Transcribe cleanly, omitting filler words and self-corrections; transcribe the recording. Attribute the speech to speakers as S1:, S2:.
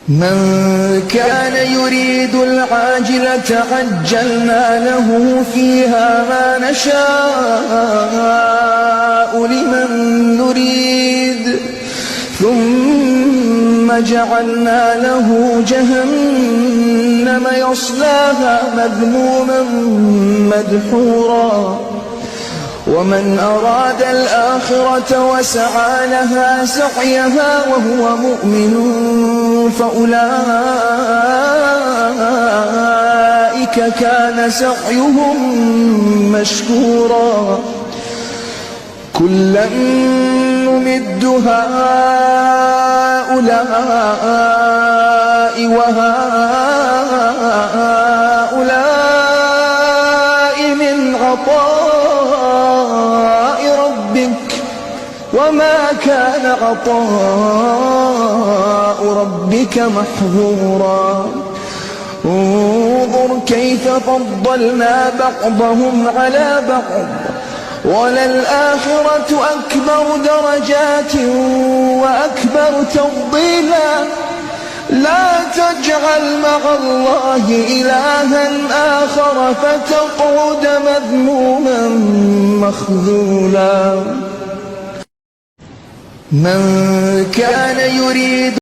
S1: من كان يريد العاجلة عجلنا له فيها ما نشاء لمن نريد ثم جعلنا له جهنم يصلاها مذموما مدحورا ومن أراد الآخرة وسعى لها سعيها وهو مؤمن فأولئك كان سعيهم مشكورا كلا نمد هؤلاء وهؤلاء من عطاء ربك وما كان عطاء ربك محظورا انظر كيف فضلنا بعضهم على بعض وللآخرة أكبر درجات وأكبر تفضيلا لا تجعل مع الله إلها آخر فتقعد مذموما مخذولا من كان يريد